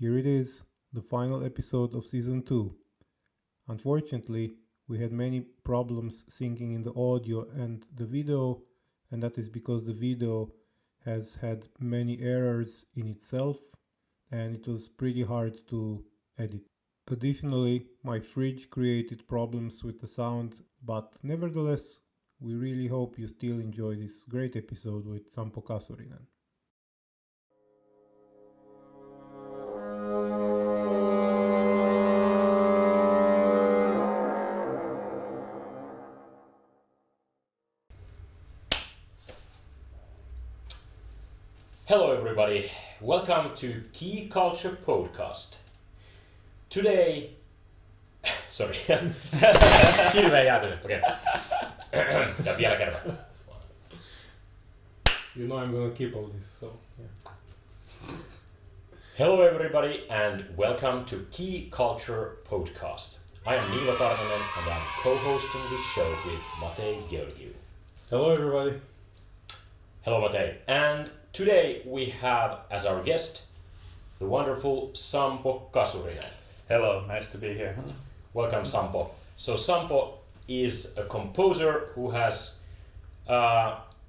Here it is, the final episode of season 2. Unfortunately, we had many problems syncing in the audio and the video, and that is because the video has had many errors in itself and it was pretty hard to edit. Additionally, my fridge created problems with the sound, but nevertheless, we really hope you still enjoy this great episode with Sampo Kasurinen. Hello everybody, welcome to KeyKulture podcast. Today, sorry, hirveä jäätynyt, okei. Ja vielä kerran. You know I'm gonna keep all this, so yeah. Hello everybody and welcome to KeyKulture podcast. I am Niilo Tarnanen and I'm co-hosting this show with Matei Georgiou. Hello everybody. Hello Matei. And today we have as our guest the wonderful Sampo Kasurinen. Hello, nice to be here. Welcome Sampo. So Sampo is a composer who has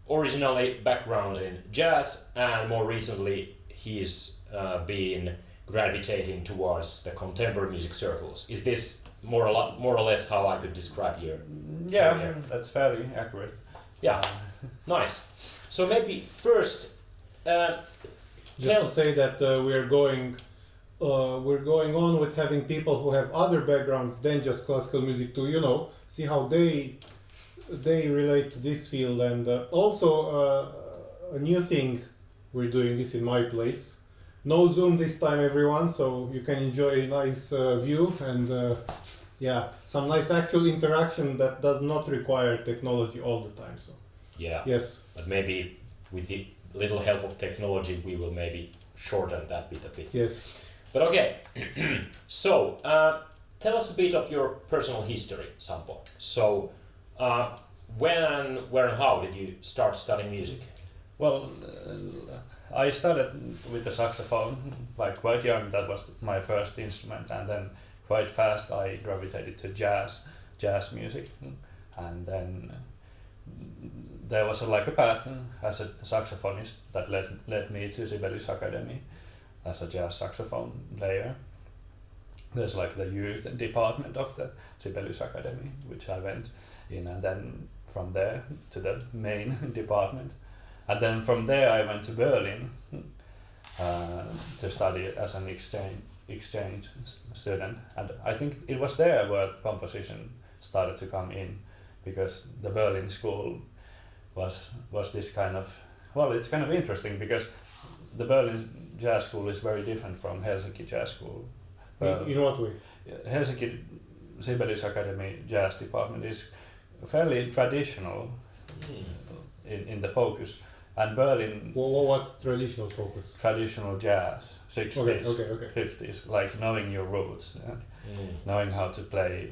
originally background in jazz and more recently he's been gravitating towards the contemporary music circles. Is this more or less how I could describe your career? That's fairly accurate. Yeah, nice. So maybe first Just to say that we're going on with having people who have other backgrounds than just classical music to see how they relate to this field, and also a new thing we're doing this in my place. No Zoom this time, everyone, so you can enjoy a nice view and some nice actual interaction that does not require technology all the time. So yeah, yes, but maybe with the little help of technology we will maybe shorten that bit a bit. Yes. But okay, so tell us a bit of your personal history, Sampo. So when, where and how did you start studying music? Well, I started with the saxophone like quite young. That was my first instrument, and then quite fast I gravitated to jazz music, and then there was a path as a saxophonist that led me to Sibelius Academy as a jazz saxophone player. There's like the youth department of the Sibelius Academy, which I went in, and then from there to the main department. And then from there I went to Berlin to study as an exchange student. And I think it was there where composition started to come in, because the Berlin school was this kind of, well, it's kind of interesting because the Berlin jazz school is very different from Helsinki jazz school. In what way? Helsinki Sibelius Academy jazz department is fairly traditional in the focus, and Berlin. Well, what's traditional focus? Traditional jazz, 60s, okay. 50s, like knowing your roots, knowing how to play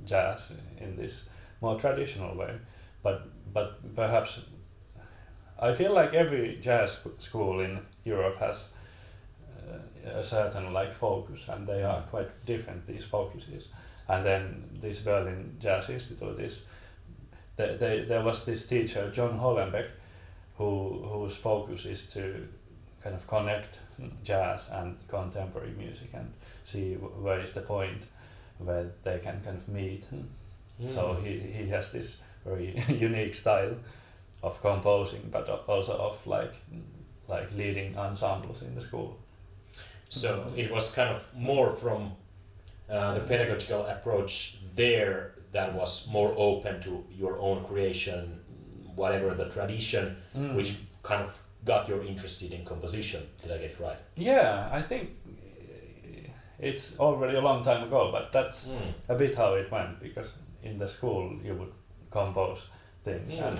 jazz in this more traditional way. But perhaps I feel like every jazz school in Europe has a certain focus, and they are quite different, these focuses. And then this Berlin Jazz Institute is there was this teacher, John Hollenbeck, whose focus is to kind of connect jazz and contemporary music and see where is the point where they can kind of meet. So he has this very unique style of composing, but also of like leading ensembles in the school. So it was kind of more from the pedagogical approach there that was more open to your own creation, whatever the tradition, which kind of got you interested in composition. Did I get it right? Yeah, I think it's already a long time ago, but that's a bit how it went, because in the school you would compose things, and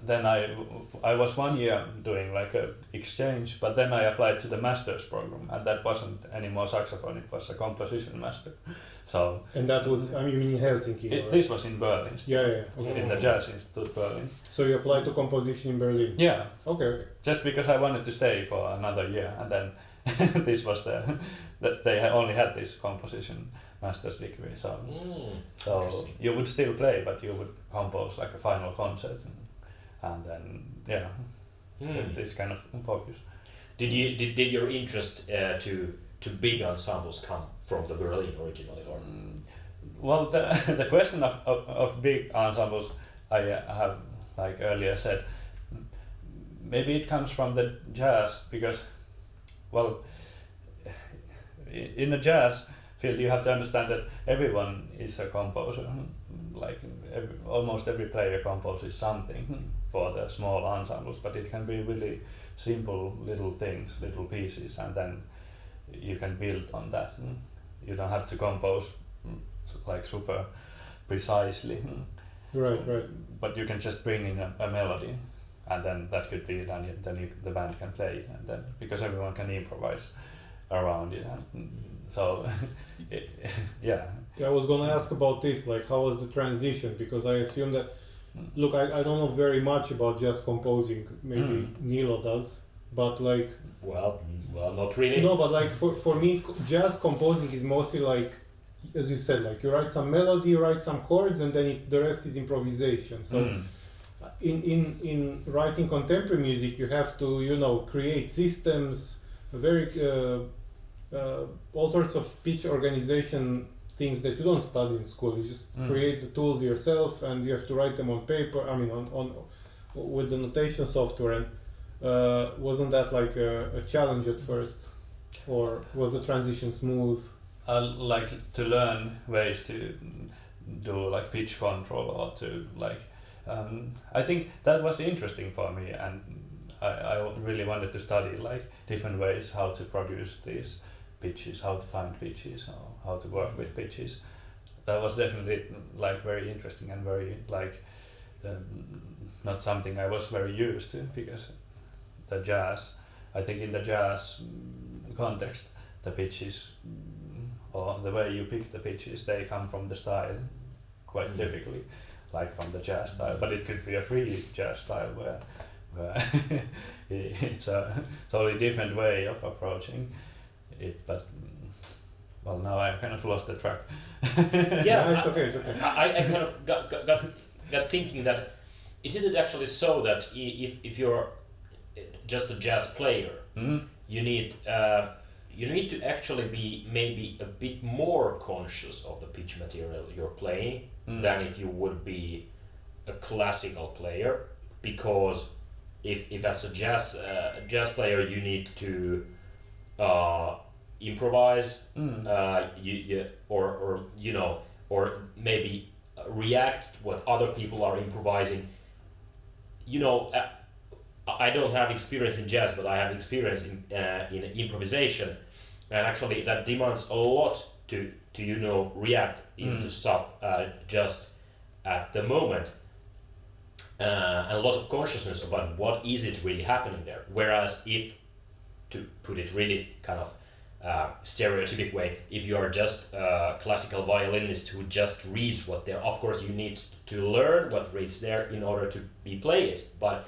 then I was 1 year doing like a exchange, but then I applied to the master's program, and that wasn't anymore saxophone, it was a composition master. So And that was, I mean, in Helsinki? Or? this was in Berlin, Yeah. Okay. in the Jazz Institute Berlin. So you applied to composition in Berlin? Yeah. Okay. Just because I wanted to stay for another year, and then this was that they only had this composition master's degree. So you would still play, but you would compose like a final concert, and then this kind of focus. Did your interest to big ensembles come from the Berlin originally, or? Well, the question of big ensembles, I have like earlier said, maybe it comes from the jazz, because, well, in the jazz field you have to understand that everyone is a composer. Like almost every player composes something for the small ensembles, but it can be really simple little things, little pieces, and then you can build on that. You don't have to compose like super precisely. Right. But you can just bring in a melody, and then that could be then the band can play, and then because everyone can improvise around it. So yeah. I was gonna ask about this, like how was the transition, because I assume that, look, I don't know very much about jazz composing, maybe Nilo does, but like... Well, not really. No, but like for me, jazz composing is mostly like, as you said, like you write some melody, you write some chords, and then the rest is improvisation. So in writing contemporary music, you have to, create systems, very... all sorts of pitch organization things that you don't study in school. You just create the tools yourself, and you have to write them on paper. I mean, on with the notation software. And wasn't that like a challenge at first, or was the transition smooth? Like to learn ways to do like pitch control, or to like. I think that was interesting for me, and I really wanted to study like different ways how to produce these pitches, how to find pitches, or how to work with pitches. That was definitely like very interesting and very like not something I was very used to, because the jazz, I think in the jazz context, the pitches or the way you pick the pitches, they come from the style quite typically, like from the jazz style, but it could be a free jazz style where it's a totally different way of approaching it. But well, now I kind of lost the track. Yeah, it's okay. I kind of got thinking that isn't it actually so that if you're just a jazz player, you need to actually be maybe a bit more conscious of the pitch material you're playing than if you would be a classical player, because if as a jazz player you need to improvise, or maybe react what other people are improvising. I don't have experience in jazz, but I have experience in improvisation, and actually that demands a lot to react into stuff just at the moment, and a lot of consciousness about what is it really happening there. Whereas if, to put it really kind of stereotypic way, if you are just a classical violinist who just reads what there, of course you need to learn what reads there in order to be played, but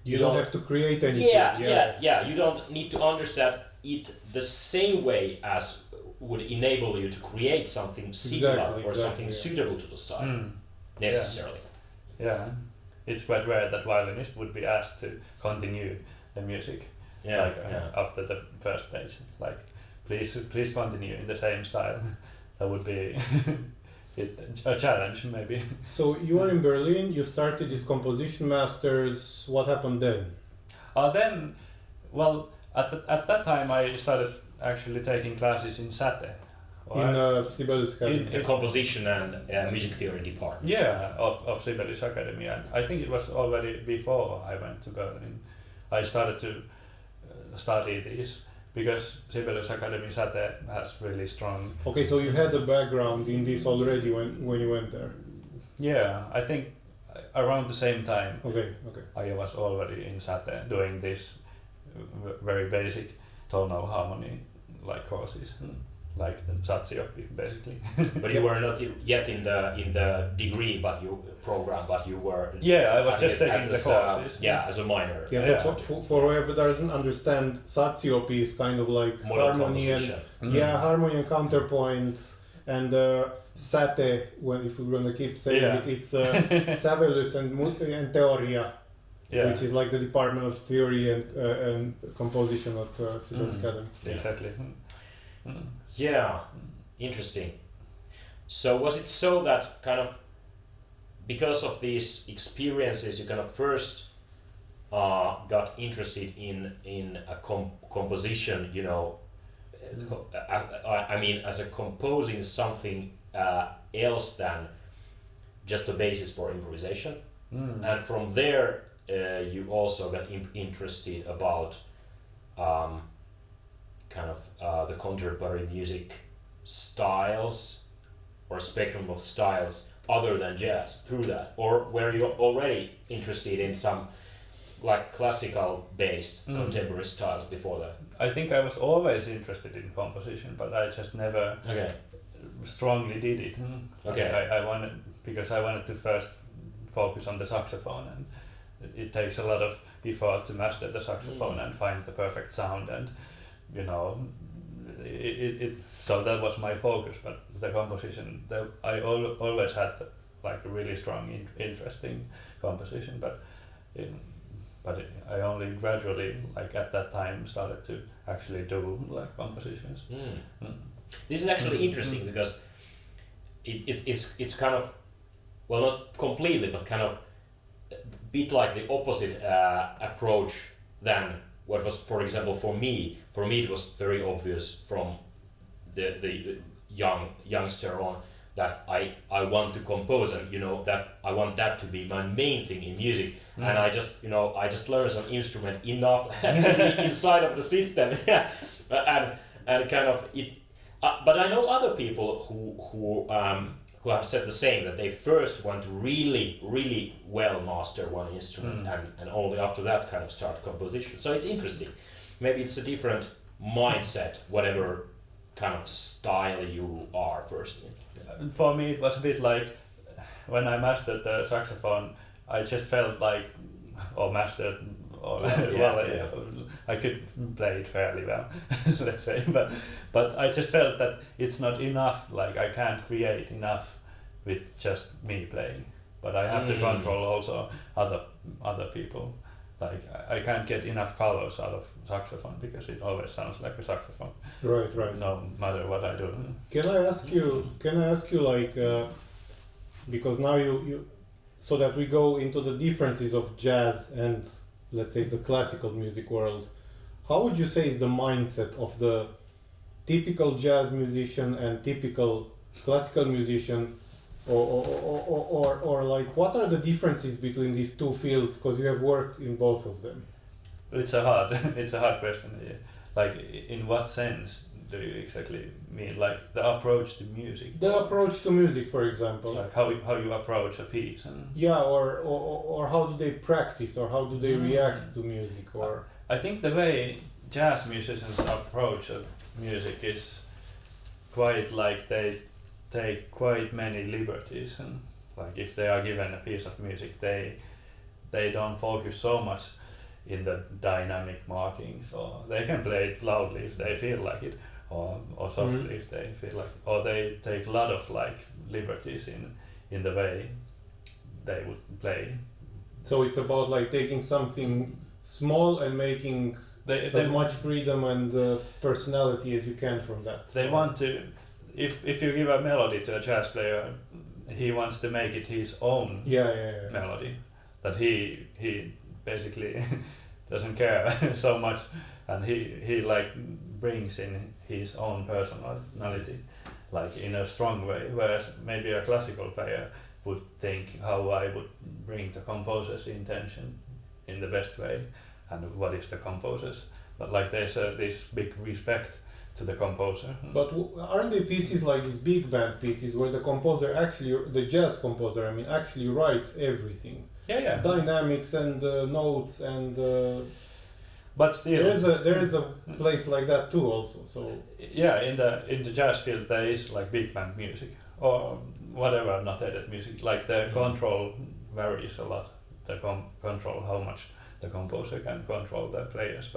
you don't have to create anything. Yeah. You don't need to understand it the same way as would enable you to create something similar or something suitable to the style necessarily. Yeah, it's quite rare that violinists would be asked to continue the music. After the first page, like please continue in the same style. That would be a challenge maybe. So you are in Berlin, you started this composition masters. What happened then? Then, well, at that time I started actually taking classes in Sate. In Sibelius Academy. The composition and music theory department. Yeah, of Sibelius Academy, and I think it was already before I went to Berlin. I started to study this because Sibelius Academy Sate has really strong. Okay, so you had a background in this already when you went there. Yeah, I think around the same time. Okay. I was already in Sate doing this very basic tonal harmony like courses, like the Satsioppi basically. But you were not yet in the degree, but you were. Yeah, I was having just it taking at the this, courses. as a minor. Yeah, so for whoever doesn't understand, Satsioppi is kind of like Model harmony and composition. harmony and counterpoint, and Sate. Well, if we're gonna keep saying it, it's Sävellys and Teoria, which is like the department of theory and composition at Sibelius Academy. Exactly. Yeah, interesting. So was it so that kind of because of these experiences you kind of first got interested in a composition, you know, as a composing something else than just a basis for improvisation, and from there you also got interested about the contemporary music styles or spectrum of styles other than jazz through that, or were you already interested in some like classical based contemporary styles before that? I think I was always interested in composition, but I just never strongly did it. Okay. I wanted, because I wanted to first focus on the saxophone, and it takes a lot of effort to master the saxophone and find the perfect sound, and you know, so that was my focus. But the composition, I always had like a really strong interest in composition, but I only gradually, like at that time, started to actually do like compositions. This is actually interesting because it's kind of, well, not completely, but kind of a bit like the opposite approach than what was, for example, for me it was very obvious from the youngster on that I want to compose, and you know that I want that to be my main thing in music, and I just learned some instrument enough to be inside of the system, and kind of it. But I know other people who have said the same, that they first want to really well master one instrument and only after that kind of start composition. So it's interesting. Maybe it's a different mindset, whatever kind of style you are first in. For me it was a bit like when I mastered the saxophone, I just felt like, or mastered, or I could play it fairly well, let's say, but I just felt that it's not enough, like I can't create enough with just me playing, but I have to control also other people. Like I can't get enough colors out of saxophone because it always sounds like a saxophone. Right. No matter what I do. Can I ask you like because now you so that we go into the differences of jazz and let's say the classical music world, how would you say is the mindset of the typical jazz musician and typical classical musician, or like what are the differences between these two fields, because you have worked in both of them? It's a hard question. Yeah. Like in what sense do you exactly mean? Like the approach to music? The approach to music, for example. Like how you approach a piece. Yeah, or how do they practice, or how do they react to music, or... I think the way jazz musicians approach music is quite like they take quite many liberties, and like if they are given a piece of music, they don't focus so much in the dynamic markings, or they can play it loudly if they feel like it, or softly if they feel like, or they take a lot of like liberties in the way they would play. So it's about like taking something small and making as much freedom and personality as you can from that. They want to, if you give a melody to a jazz player, he wants to make it his own melody, that he basically doesn't care so much, and he like brings in his own personality, like in a strong way, whereas maybe a classical player would think how I would bring the composer's intention in the best way, and what is the composer's, but like there's this big respect to the composer. But aren't they pieces like these big band pieces where the composer actually, the jazz composer, I mean, actually writes everything? Yeah. Dynamics and notes and. But still, there is a place like that too, also. So. Yeah, in the jazz field there is like big band music or whatever notated music. Like the control varies a lot. The control, how much the composer can control the players,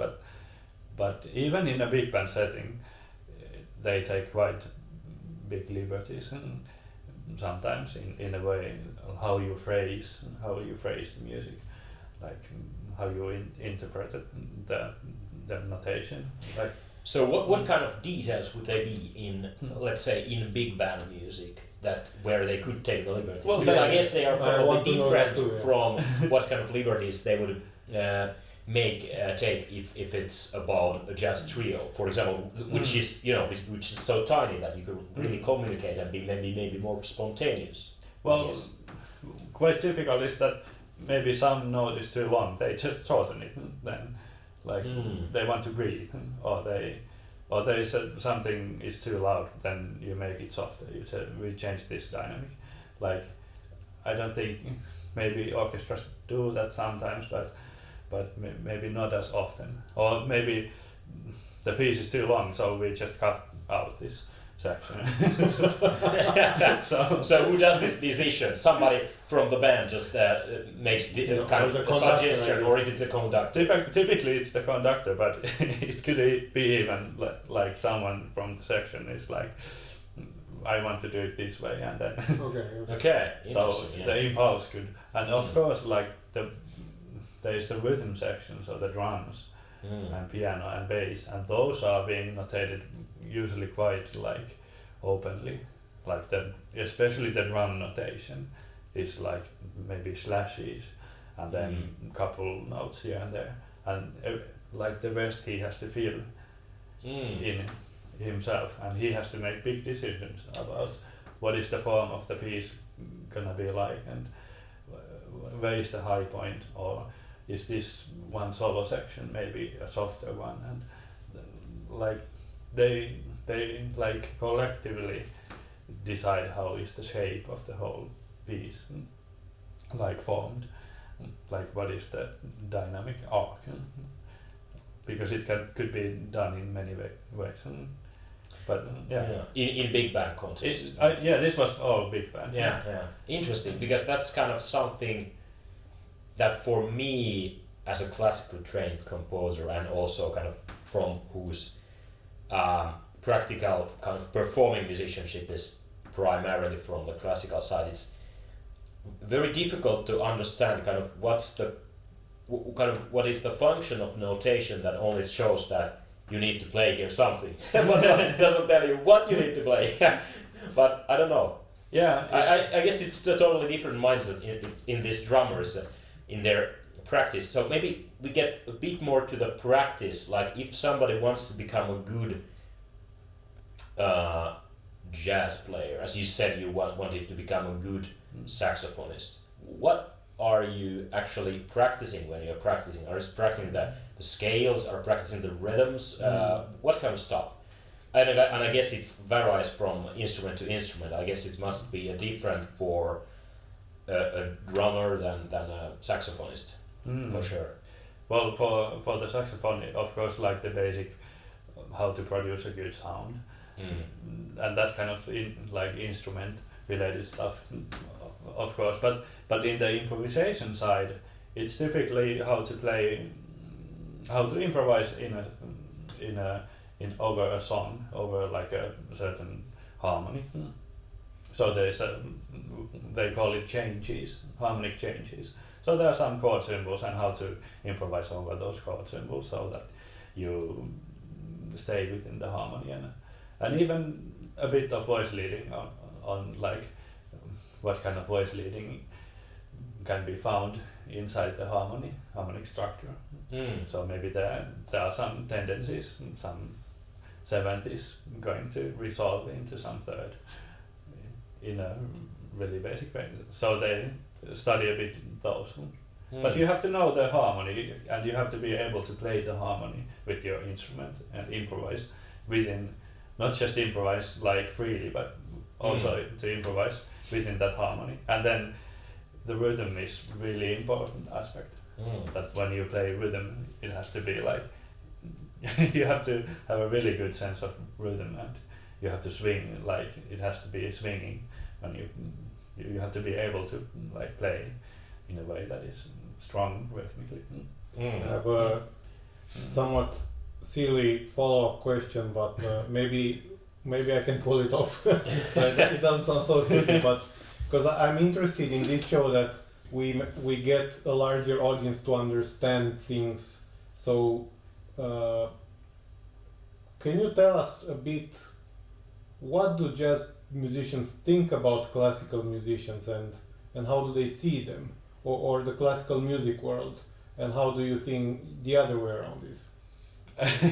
but even in a big band setting, they take quite big liberties and sometimes in a way how you phrase the music, like how you interpret the notation. Like, so what kind of details would they be in, let's say, in big band music that where they could take the liberty? Well, because I guess they are probably different too, from what kind of liberties they would take if it's about a jazz trio, for example, which is which is so tiny that you can really communicate and be maybe more spontaneous. well, quite typical is that maybe some note is too long, they just shorten it then, like they want to breathe, or there is something is too loud, then you make it softer. You say we change this dynamic. Like, I don't think maybe orchestras do that sometimes, but maybe not as often. Or maybe the piece is too long, so we just cut out this section. So who does this decision? Somebody from the band just makes kind of a suggestion, or is it the conductor? Typically it's the conductor, but it could be even like someone from the section is like, I want to do it this way, and then Okay. So the impulse could, and of course like there is the rhythm section, so the drums and piano and bass, and those are being notated usually quite like openly, like especially the drum notation is like maybe slashes and then couple notes here and there, and like the rest he has to feel in himself, and he has to make big decisions about what is the form of the piece gonna be like, and where is the high point, or is this one solo section maybe a softer one, and like they like collectively decide how is the shape of the whole piece like formed, like what is the dynamic arc, because it could be done in many ways. But in big band context. This was all big band. Yeah. Interesting, because that's kind of something that for me as a classically trained composer, and also kind of from whose practical kind of performing musicianship is primarily from the classical side, it's very difficult to understand kind of what is the function of notation that only shows that you need to play here something, but it doesn't tell you what you need to play. But I don't know. Yeah, I guess it's a totally different mindset in these drummers in their practice. So maybe we get a bit more to the practice. Like if somebody wants to become a good jazz player, as you said, you wanted to become a good saxophonist. What are you actually practicing when you're practicing? Are you practicing the scales? Are you practicing the rhythms? What kind of stuff? And I guess it varies from instrument to instrument. I guess it must be a different for a drummer than a saxophonist, for sure. Well, for the saxophone, of course, like the basic how to produce a good sound, and that kind of instrument related stuff, of course. But in the improvisation side, it's typically how to improvise over a song, over like a certain harmony. So they call it changes, harmonic changes. So there are some chord symbols, and how to improvise over those chord symbols so that you stay within the harmony, and even a bit of voice leading on like what kind of voice leading can be found inside the harmonic structure. So maybe there are some tendencies, some 70s going to resolve into some third in a really basic way. So they study a bit those. But you have to know the harmony, and you have to be able to play the harmony with your instrument and improvise within, not just improvise like freely, but also to improvise within that harmony. And then the rhythm is really important aspect. That when you play rhythm, it has to be like you have to have a really good sense of rhythm, and you have to swing, like it has to be swinging, and you have to be able to like play in a way that is strong rhythmically. I have a somewhat silly follow-up question, but maybe I can pull it off. It doesn't sound so stupid, but because I'm interested in this show that we get a larger audience to understand things. So can you tell us a bit, what do jazz musicians think about classical musicians, and how do they see them, or the classical music world, and how do you think the other way around is?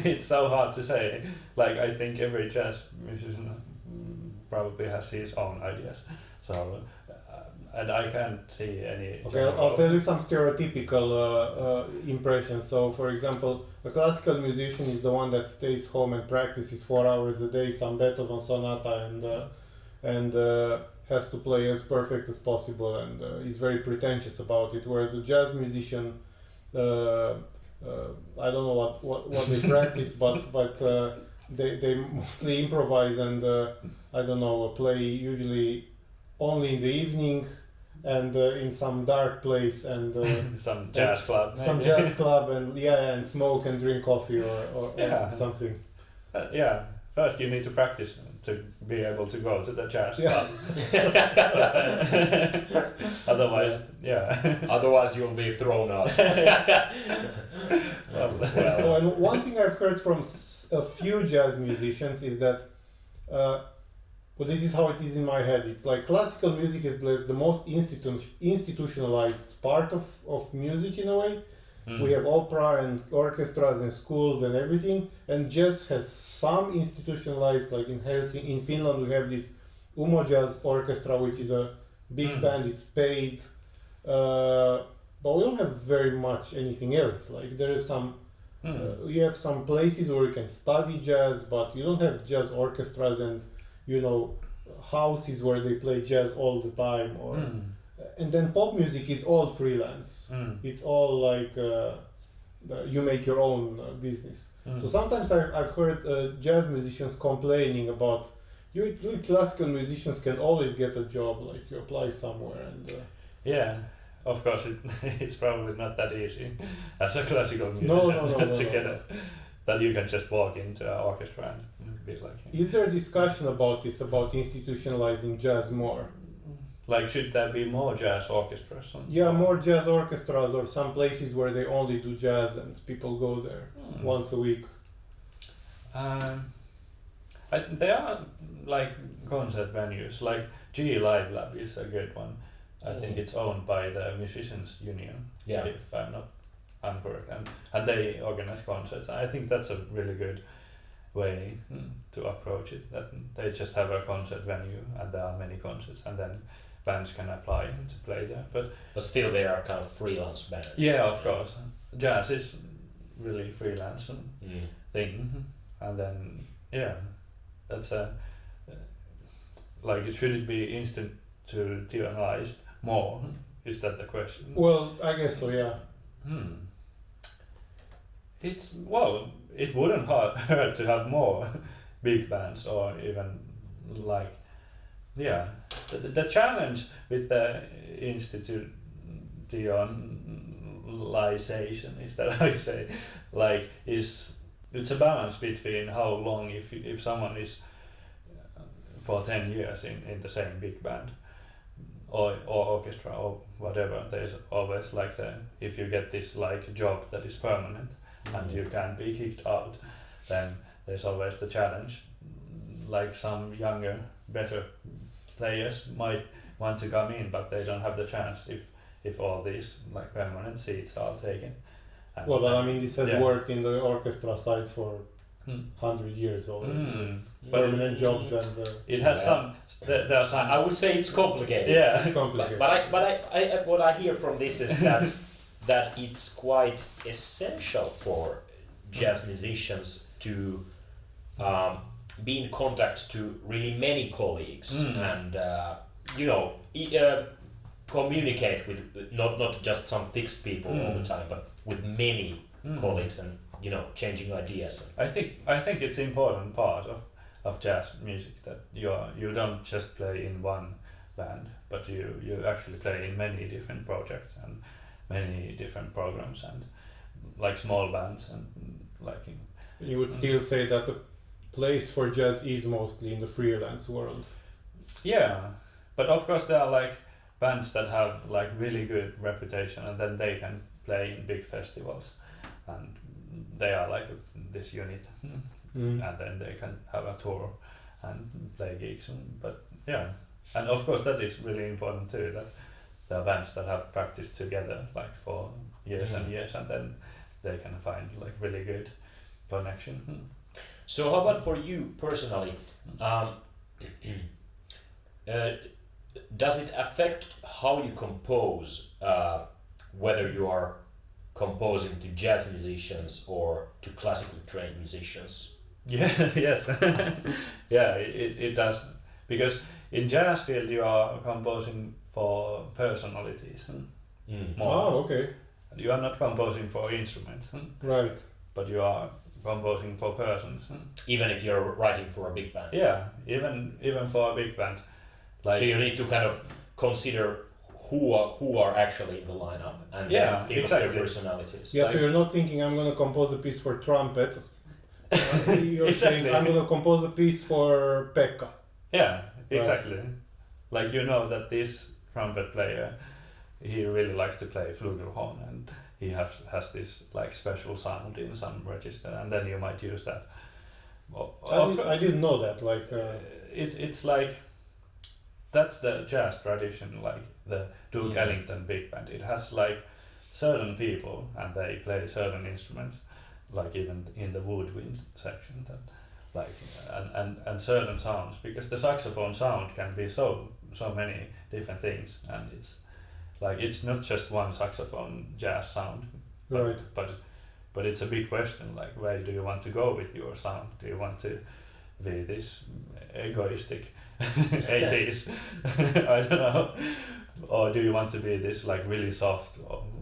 It's so hard to say. Like, I think every jazz musician probably has his own ideas. So, and I can't see any. Okay, I'll tell you some stereotypical impressions. So, for example, a classical musician is the one that stays home and practices 4 hours a day, some Beethoven sonata, and has to play as perfect as possible, and is very pretentious about it. Whereas a jazz musician, I don't know what they practice, but they mostly improvise, and I don't know, play usually only in the evening and in some dark place, and some jazz club, some jazz club, and smoke and drink coffee or something. Yeah, first you need to practice to be able to go to the jazz club. Otherwise, Otherwise you'll be thrown out. Well, and one thing I've heard from a few jazz musicians is that, well, this is how it is in my head. It's like classical music is the most institutionalized part of music in a way. We have opera and orchestras and schools and everything, and jazz has some institutionalized, like in Helsinki. In Finland we have this Umo Jazz Orchestra, which is a big band, it's paid, but we don't have very much anything else. Like there is some, you have some places where you can study jazz, but you don't have jazz orchestras and, you know, houses where they play jazz all the time, or and then pop music is all freelance. It's all like you make your own business. So sometimes I've heard jazz musicians complaining about you classical musicians can always get a job, like you apply somewhere and yeah, of course it's probably not that easy as a classical musician to get it, that you can just walk into an orchestra and be like. Is there a discussion about this, about institutionalizing jazz more? Like, should there be more jazz orchestras? Yeah, more jazz orchestras, or some places where they only do jazz and people go there once a week. There are like concert venues, like G Live Lab is a good one. I think it's owned by the Musicians Union, if I'm not incorrect, and they organize concerts. I think that's a really good way to approach it, that they just have a concert venue and there are many concerts, and then bands can apply to play there. But still they are kind of freelance bands. Yeah, of course. Jazz is really freelance thing, and then that's a like, should it be institutionalized more? Is that the question? Well, I guess so. Yeah. It wouldn't hurt to have more big bands, or even like, the challenge with the institutionalization is that I say, like, it's a balance between how long, if someone is for 10 years in the same big band or orchestra or whatever, there's always like if you get this like job that is permanent and you can be kicked out, then there's always the challenge. Like, some younger, better players might want to come in, but they don't have the chance if all these like permanent seats are taken. And well, I mean, this has worked in the orchestra side for 100 years already. Permanent jobs, and it has some. There are some. I would say it's complicated. Yeah, it's complicated. But I what I hear from this is that it's quite essential for jazz musicians to be in contact to really many colleagues and communicate with not just some fixed people all the time, but with many colleagues and changing ideas. I think it's important part of jazz music that you don't just play in one band, but you actually play in many different projects and many different programs and like small bands and like. You would still say that the place for jazz is mostly in the freelance world. Yeah, but of course there are like bands that have like really good reputation and then they can play in big festivals and they are like this unit and then they can have a tour and play gigs. But yeah, and of course that is really important too, that there are bands that have practiced together like for years and years and then they can find like really good connection. So how about for you personally? Does it affect how you compose, whether you are composing to jazz musicians or to classically trained musicians? Yeah, yes. Yeah, it does. Because in jazz field you are composing for personalities. More. Oh, okay. You are not composing for instruments. Right. But you are composing for persons. Even if you're writing for a big band? Yeah, even for a big band. Like, so you need to kind of consider who are actually in the lineup and yeah, then think exactly. of their personalities. Yeah, Like, so you're not thinking I'm going to compose a piece for trumpet. You're Exactly. saying I'm going to compose a piece for Pekka. yeah, exactly. Like that this trumpet player, he really likes to play flugelhorn and he has this like special sound in some register and then you might use that. I didn't know that. Like it's like that's the jazz tradition, like the Duke Ellington big band. It has like certain people and they play certain instruments, like even in the woodwind section, that like and certain sounds, because the saxophone sound can be so many different things and it's like it's not just one saxophone jazz sound, right. But it's a big question, like where do you want to go with your sound? Do you want to be this egoistic 80s I don't know, or do you want to be this like really soft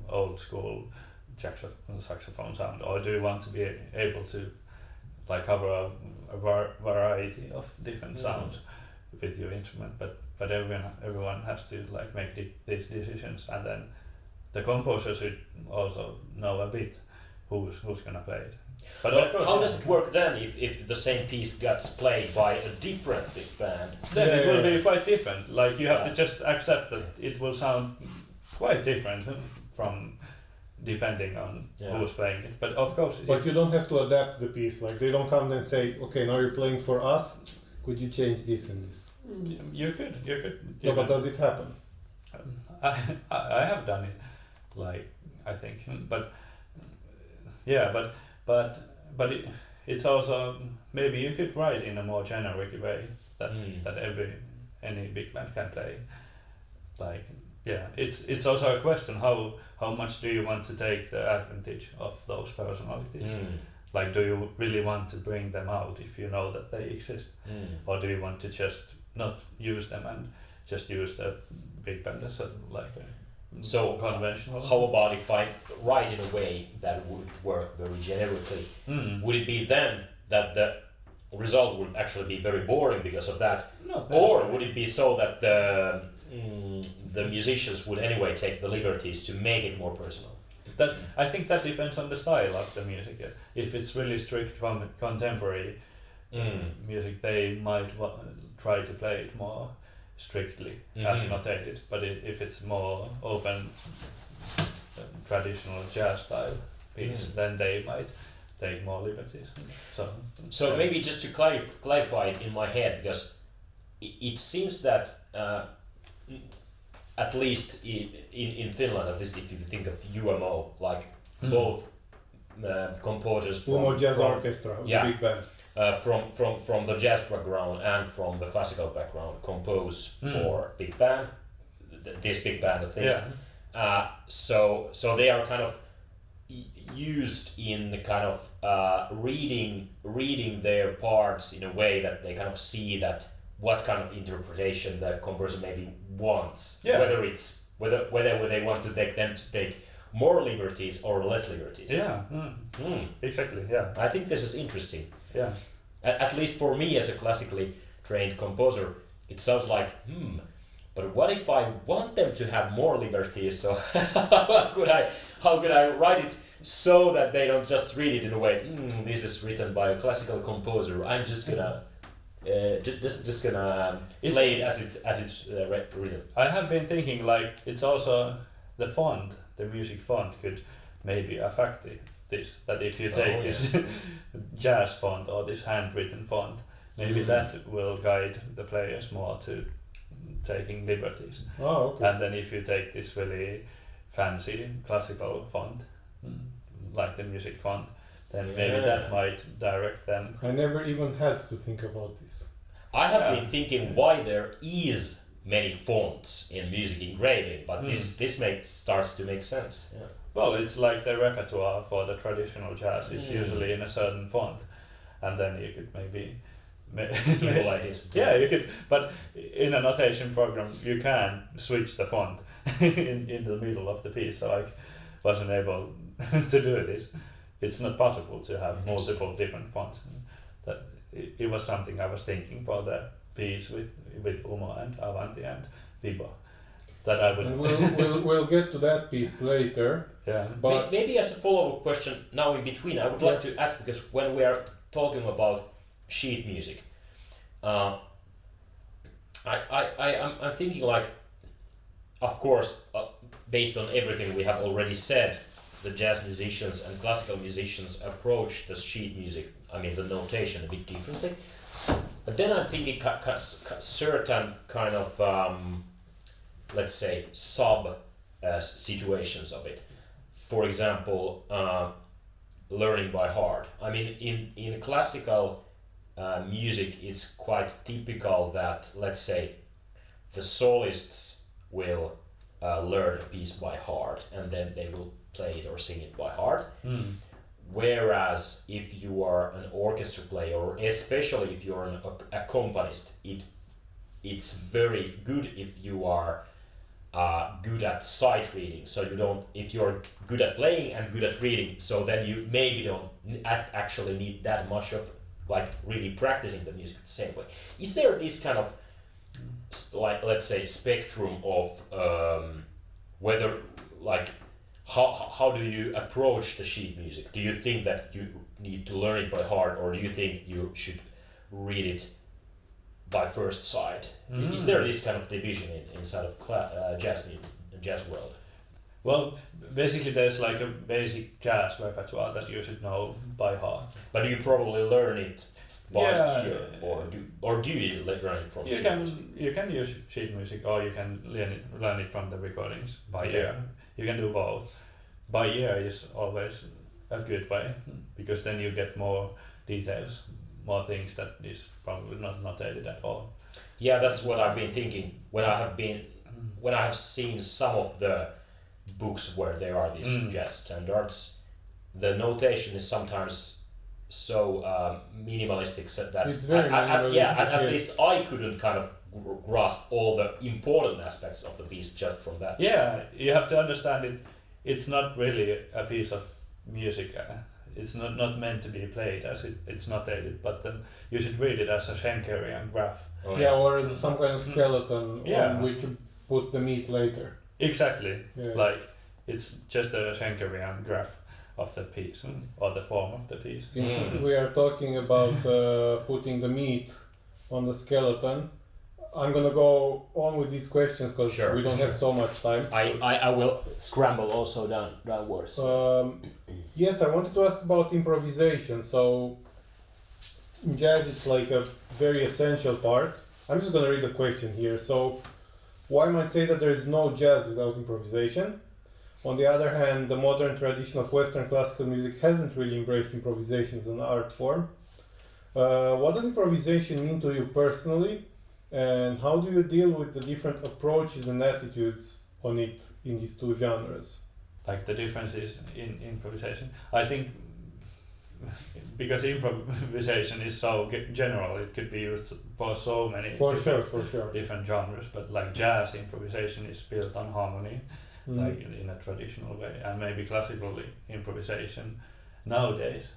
old school saxophone sound, or do you want to be able to like cover a variety of different sounds with your instrument? But everyone has to like make these decisions, and then the composer should also know a bit who's gonna play it. But of course, how does it work then if the same piece gets played by a different big band? Then it will be quite different. Like you have to just accept that it will sound quite different from depending on who's playing it. But of course, but you don't have to adapt the piece. Like they don't come and say, okay, now you're playing for us. Could you change this and this? You could. No, but does it happen? I have done it, like I think, but yeah, but it's also maybe you could write in a more generic way that any big band can play. Like yeah, it's also a question how much do you want to take the advantage of those personalities? Like, do you really want to bring them out if you know that they exist, or do you want to just not use them and just use the big band as a so conventional? How about if I write in a way that would work very generically? Would it be then that the result would actually be very boring because of that? No, or would it be so that the musicians would anyway take the liberties to make it more personal? That I think that depends on the style of the music. If it's really strict contemporary music, they might try to play it more strictly as notated. But if it's more open, traditional jazz style piece, then they might take more liberties. So maybe just to clarify it in my head, because it seems that at least in Finland, at least if you think of UMO, like both composers from Jazz Orchestra, the big band. From the jazz background and from the classical background compose for big band, this big band at least. So they are kind of used in kind of reading their parts in a way that they kind of see that what kind of interpretation the composer maybe wants, whether it's whether they want to take more liberties or less liberties. Exactly. Yeah, I think this is interesting. Yeah, at least for me as a classically trained composer, it sounds like but what if I want them to have more liberties? So how could I write it so that they don't just read it in a way? This is written by a classical composer. I'm just gonna play it as it's written. I have been thinking like it's also the font, the music font could maybe affect this. That if you take this jazz font or this handwritten font, maybe that will guide the players more to taking liberties. Oh, okay. And then if you take this really fancy classical font, like the music font, then maybe that might direct them. I never even had to think about this. I have been thinking why there is many fonts in music engraving, but this starts to make sense. Yeah. Well, it's like the repertoire for the traditional jazz is usually in a certain font, and then you could maybe like this. Yeah, you could, but in a notation program you can switch the font in the middle of the piece, so I wasn't able to do this. It's not possible to have multiple different fonts. That it was something I was thinking for the piece with Umo and Avanti and Vibo. That I would. And we'll get to that piece later. Yeah. But maybe as a follow-up question now in between, I would like to ask, because when we are talking about sheet music, I'm thinking like, of course, based on everything we have already said, the jazz musicians and classical musicians approach the sheet music, the notation a bit differently. But then I'm thinking certain kind of, let's say, sub situations of it. For example, learning by heart. In classical music, it's quite typical that, let's say, the solists will learn a piece by heart and then they will play it or sing it by heart. Whereas if you are an orchestra player, or especially if you're an accompanist, it's very good if you are good at sight reading. So if you're good at playing and good at reading, so then you maybe don't actually need that much of like really practicing the music the same way. Is there this kind of like, let's say, spectrum of whether like how do you approach the sheet music? Do you think that you need to learn it by heart, or do you think you should read it by first sight? Is there this kind of division inside of jazz world? Well, basically there's like a basic jazz repertoire that you should know by heart. But you probably learn it by ear, or do you learn it from sheet music? You can use sheet music, or you can learn it from the recordings by ear. You can do both. By ear is always a good way, because then you get more details, more things that is probably not notated at all. Yeah, that's what I've been thinking when I have seen some of the books where there are these jazz standards. The notation is sometimes so minimalistic that it's very minimalistic, at least I couldn't kind of grasp all the important aspects of the piece just from that. Yeah, you have to understand it. It's not really a piece of music. It's not meant to be played as it's notated, but then you should read it as a Schenkerian graph. Or as some kind of skeleton on which you put the meat later. Exactly. Yeah. Like it's just a Schenkerian graph of the piece or the form of the piece. Since we are talking about putting the meat on the skeleton, I'm gonna go on with these questions because we don't have so much time. I will scramble also downwards. Yes, I wanted to ask about improvisation. So in jazz, it's like a very essential part. I'm just gonna read the question here. So one might say that there is no jazz without improvisation. On the other hand, the modern tradition of Western classical music hasn't really embraced improvisation as an art form. What does improvisation mean to you personally? And how do you deal with the different approaches and attitudes on it in these two genres? like the differences in improvisation. I think because improvisation is so general, it could be used for so many For sure. different genres. But like jazz improvisation is built on harmony, like in a traditional way, and maybe classical improvisation nowadays.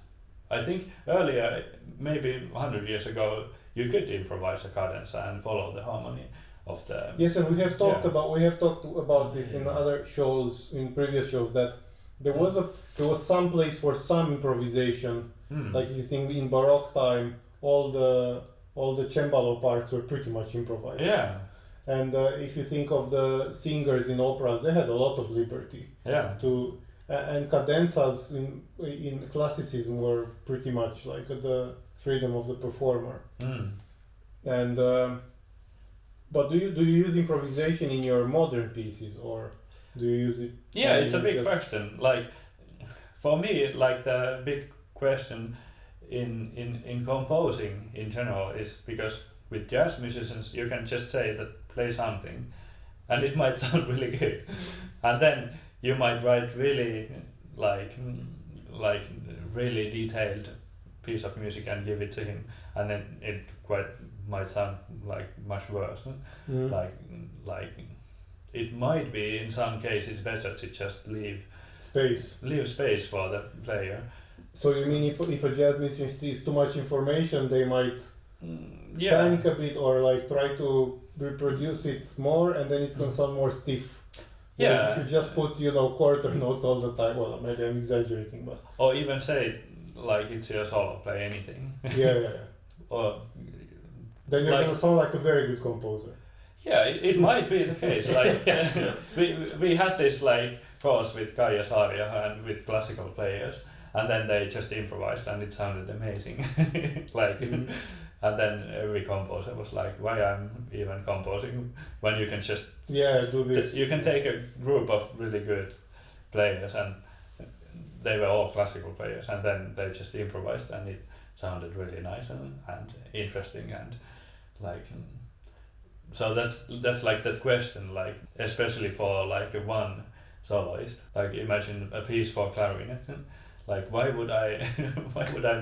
I think earlier, maybe 100 years ago, you could improvise a cadence and follow the harmony of the. Yes, and we have talked about this in other shows, in previous shows, that there was some place for some improvisation. Like if you think in Baroque time, all the cembalo parts were pretty much improvised. Yeah. And if you think of the singers in operas, they had a lot of liberty. Yeah. And cadenzas in classicism were pretty much like the freedom of the performer. And but do you use improvisation in your modern pieces, or do you use it? Yeah, it's a big question. Like for me, like the big question in composing in general is because with jazz musicians you can just say that play something, and it might sound really good, and then you might write really like really detailed piece of music and give it to him, and then it might sound like much worse. Like it might be in some cases better to just leave space for the player. So you mean if a jazz musician sees too much information, they might panic a bit, or like try to reproduce it more, and then it's gonna sound more stiff. Whereas if you just put quarter notes all the time, well, maybe I'm exaggerating, but or even say like it's your solo, play anything. Yeah. Or then you're gonna sound like a very good composer. Yeah, it might be the case. Like we had this like course with Kaija Saaria and with classical players, and then they just improvised and it sounded amazing. And then every composer was like, why I'm even composing when you can just do this. You can take a group of really good players, and they were all classical players, and then they just improvised and it sounded really nice and interesting, and like so that's like that question, like especially for like one soloist, like imagine a piece for clarinet. Like why would I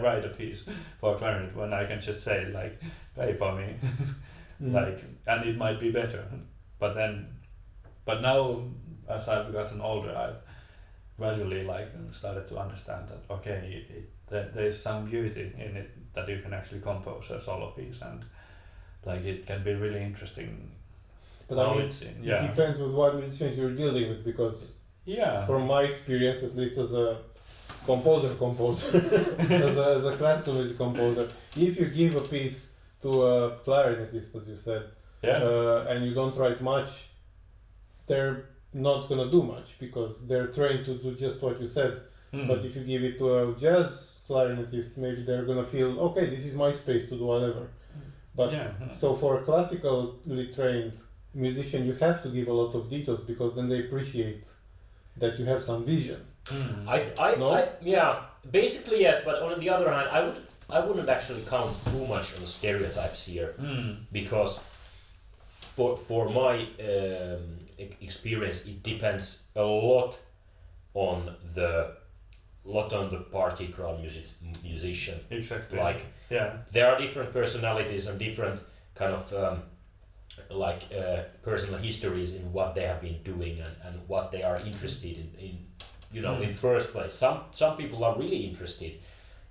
write a piece for clarinet when I can just say like play for me, like, and it might be better, but now as I've gotten older, I've gradually like started to understand that okay, there's some beauty in it, that you can actually compose a solo piece, and like it can be really interesting. But I mean, it depends with what musicians you're dealing with, because from my experience, at least as a composer as a classical music composer, if you give a piece to a clarinetist, as you said, and you don't write much, they're not gonna do much because they're trained to do just what you said. But if you give it to a jazz clarinetist, maybe they're gonna feel okay, this is my space to do whatever. But so for a classically trained musician, you have to give a lot of details, because then they appreciate that you have some vision. Basically yes, but on the other hand, I wouldn't actually count too much on stereotypes here, because for my experience, it depends a lot on the particular musician. Exactly. Like there are different personalities and different kind of personal histories in what they have been doing and what they are interested in in first place. Some people are really interested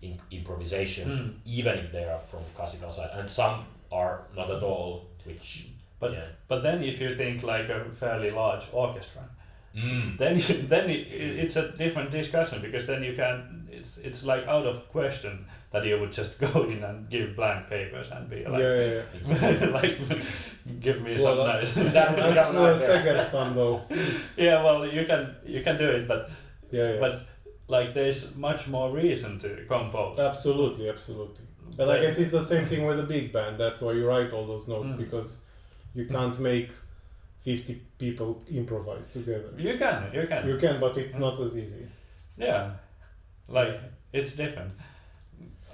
in improvisation, even if they are from classical side, and some are not at all, but then if you think like a fairly large orchestra, then it's a different discussion, because then you can it's like out of question that you would just go in and give blank papers and be like exactly. like give me some nice that's not a second stand though. Well you can do it, but but like there's much more reason to compose. Absolutely. But I guess it's the same thing with a big band. That's why you write all those notes, because you can't make 50 people improvise together. You can, but it's not as easy. Like it's different,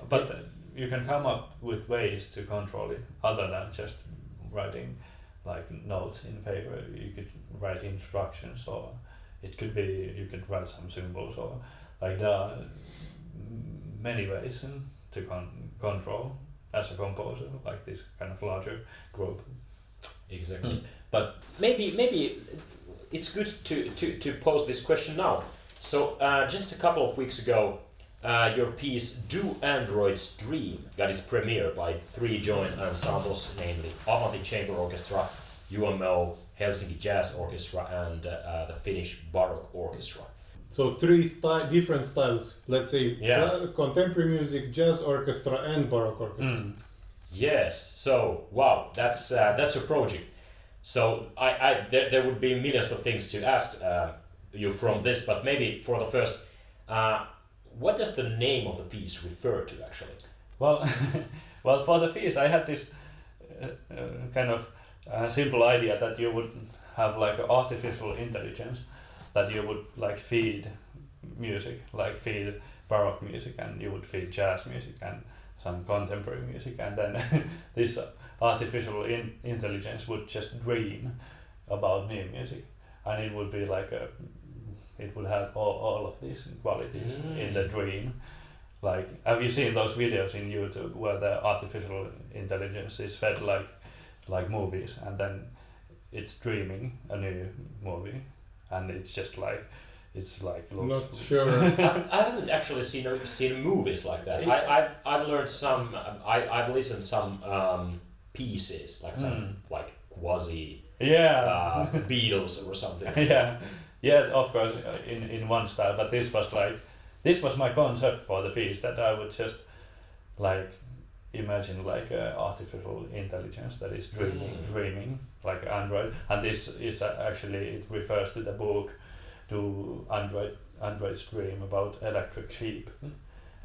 but you can come up with ways to control it other than just writing like notes in paper. You could write instructions, or it could be you could write some symbols, or like there are many ways to control as a composer, like this kind of larger group. Exactly. But maybe it's good to pose this question now. So just a couple of weeks ago, your piece "Do Androids Dream" got its premiere by 3 joint ensembles, namely Avanti Chamber Orchestra, UMO, Helsinki Jazz Orchestra, and the Finnish Baroque Orchestra. So 3 different styles, let's say, contemporary music, jazz orchestra, and baroque orchestra. Yes. So wow, that's a project. So there would be millions of things to ask you from this, but maybe for the first, what does the name of the piece refer to actually? Well, well, for the piece, I had this kind of simple idea that you would have like an artificial intelligence that you would like feed music, like feed baroque music, and you would feed jazz music and some contemporary music, and then this artificial intelligence would just dream about new music, and it would be like it would have all of these qualities in the dream. Like, have you seen those videos in YouTube where the artificial intelligence is fed like movies, and then it's dreaming a new movie, and it's just like looks. Not sure. I haven't actually seen movies like that. I've learned some. I've listened some pieces, like some like quasi Beatles or something. Yeah, of course, in one style. But this was my concept for the piece, that I would just like imagine like artificial intelligence that is dreaming like Android, and this is actually, it refers to the book "Do Androids Dream" about electric sheep,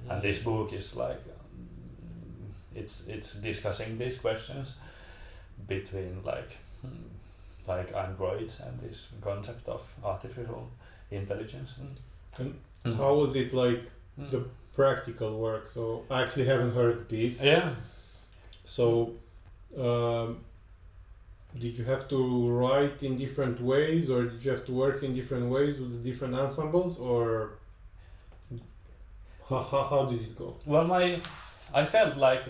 and this book is like it's discussing these questions between like androids and this concept of artificial intelligence. And how was it like the practical work? So I actually haven't heard the piece. Yeah. So did you have to write in different ways, or did you have to work in different ways with the different ensembles, or how did it go? Well, I felt like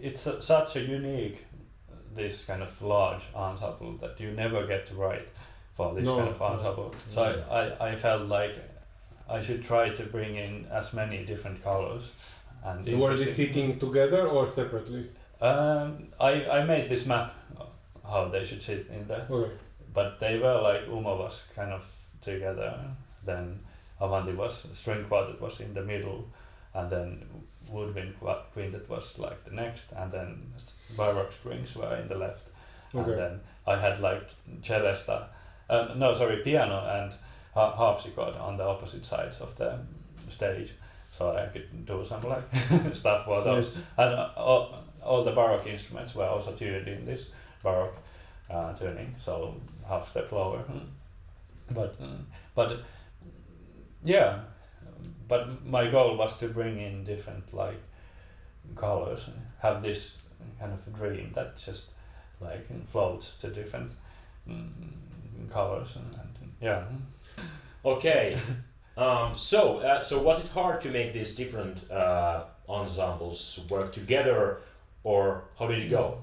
it's such a unique, this kind of large ensemble, that you never get to write for this kind of ensemble. So I felt like I should try to bring in as many different colors. And were they sitting together or separately? I made this map how they should sit in there. Okay. But they were like, Uma was kind of together, then Avanti string quartet was in the middle, and then woodwind quintet was like the next, and then baroque strings were in the left. Okay. And then I had like piano and harpsichord on the opposite sides of the stage, so I could do some like stuff for those. Yes. And all the baroque instruments were also tuned in this baroque tuning, so half step lower. But yeah, but my goal was to bring in different like colors, have this kind of dream that just like floats to different colors, and yeah. Okay. So was it hard to make these different ensembles work together, or how did it go?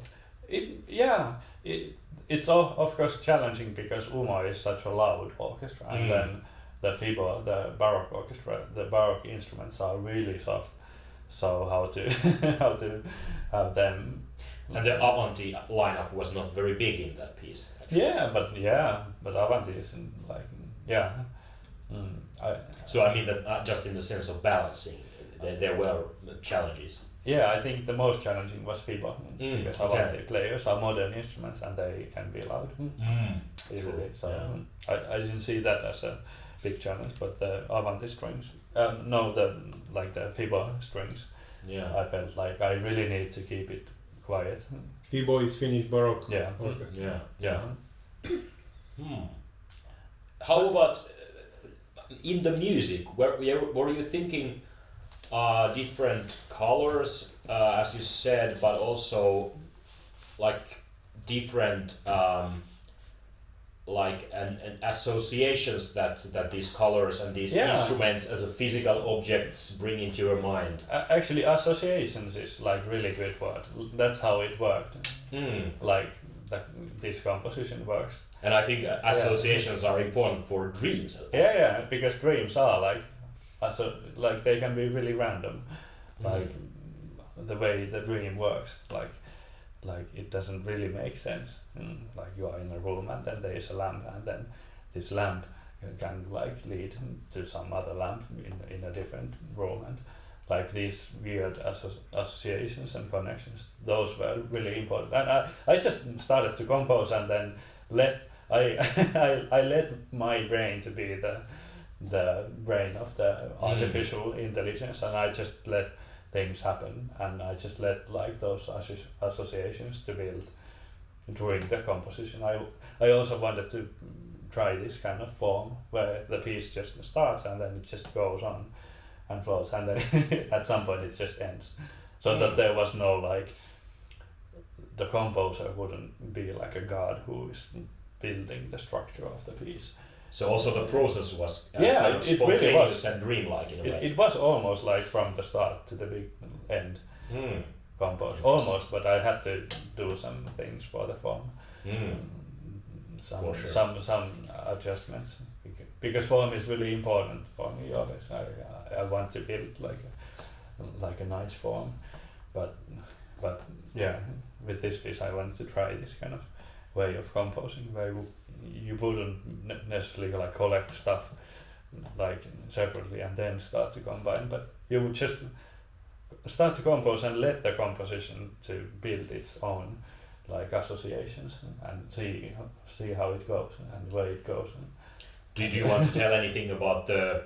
It's of course challenging because Uma is such a loud orchestra, and then the FIBO, the baroque orchestra, the baroque instruments are really soft. So how to have them. And the Avanti lineup was not very big in that piece, actually. But Avanti is like So I mean that just in the sense of balancing, there were challenges. Yeah, I think the most challenging was FIBO, because Avanti players are modern instruments and they can be loud easily. So I didn't see that as a big challenge, but the Avanti strings, the FIBO strings, I felt like I really need to keep it quiet. FIBO is Finnish Baroque Orchestra. Yeah. How about in the music? Were you thinking different colors, as you said, but also like different an associations that these colors and these instruments as a physical objects bring into your mind. Actually, associations is like really good word. That's how it worked. Like this composition works. And I think associations are important for dreams. Yeah, because dreams are like they can be really random, like the way the dream works. Like it doesn't really make sense. Like you are in a room and then there is a lamp and then this lamp can like lead to some other lamp in a different room, and like these weird associations and connections, those were really important. And I just started to compose and then I let my brain to be the brain of the artificial intelligence, and I just let things happen, and I just let like those associations to build during the composition. I also wanted to try this kind of form where the piece just starts and then it just goes on and flows, and then at some point it just ends, so that there was no like the composer wouldn't be like a god who is building the structure of the piece. So also the process was kind of spontaneous really was, and dreamlike in a way. It was almost like from the start to the big end composed, almost, but I had to do some things for the form. Some adjustments, because form is really important for me always. I want to build like a nice form, but yeah, with this piece I wanted to try this kind of way of composing where you wouldn't necessarily like collect stuff like separately and then start to combine, but you would just start to compose and let the composition to build its own like associations and see how it goes and where it goes. Did you want to tell anything about the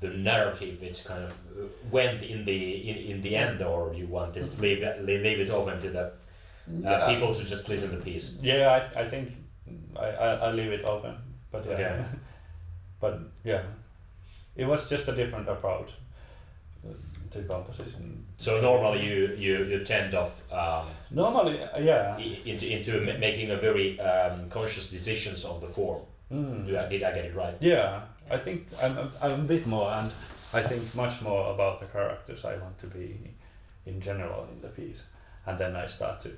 narrative which kind of went in the end, or you wanted to leave it open to the people to just listen to the piece? Yeah, I think I leave it open, but yeah. Okay. But yeah, it was just a different approach to composition. So normally you tend of normally into making a very conscious decisions of the form. Did I get it right? Yeah, I think I'm a bit more, and I think much more about the characters I want to be in general in the piece, and then I start to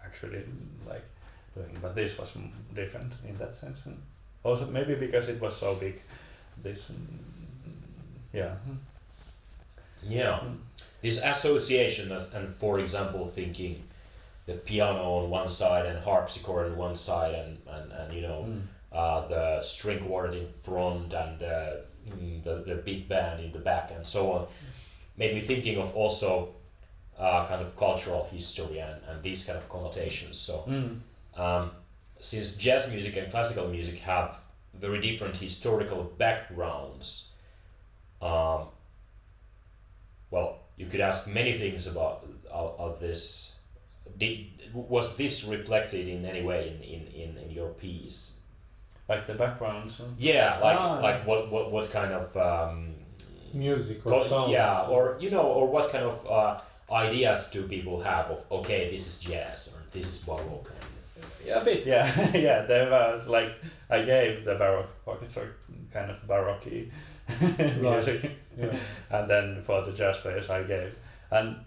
actually like doing. But this was different in that sense, and also maybe because it was so big. This, yeah. This association and for example thinking the piano on one side and harpsichord on one side and you know the string quartet in front and the big band in the back and so on made me thinking of also kind of cultural history and these kind of connotations. So since jazz music and classical music have very different historical backgrounds, well, you could ask many things about this. Was this reflected in any way in your piece? Like the backgrounds? Yeah, like what kind of music or sound? Yeah, or you know, or what kind of ideas do people have of okay, this is jazz or this is baroque? Yeah, a bit, yeah, yeah. There were like I gave the baroque orchestra kind of baroque music, and then for the jazz players I gave, and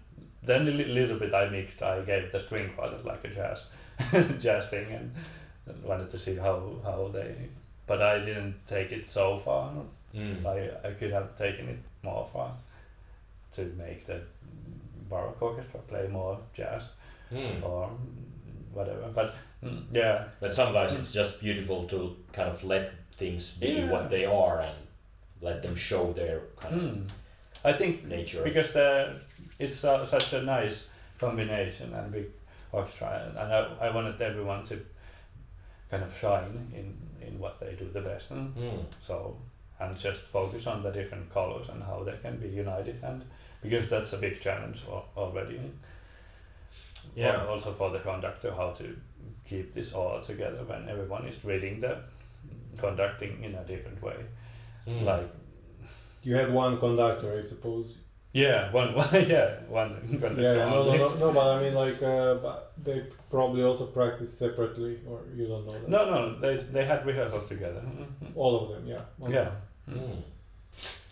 then a little bit I mixed. I gave the string quartet like a jazz thing, and wanted to see how they. But I didn't take it so far. I could have taken it more far to make the baroque orchestra play more jazz or whatever. But yeah. But sometimes it's just beautiful to kind of let things be what they are and let them show their kind of I think nature. Because it's such a nice combination and big orchestra, and I wanted everyone to kind of shine in what they do the best. So and just focus on the different colors and how they can be united, and because that's a big challenge already. Yeah. Also for the conductor, how to keep this all together when everyone is reading the conducting in a different way. Like you had one conductor, I suppose. Yeah, one No, but I mean, like, but they probably also practice separately, or you don't know that? No, they had rehearsals together. All of them, yeah. Okay.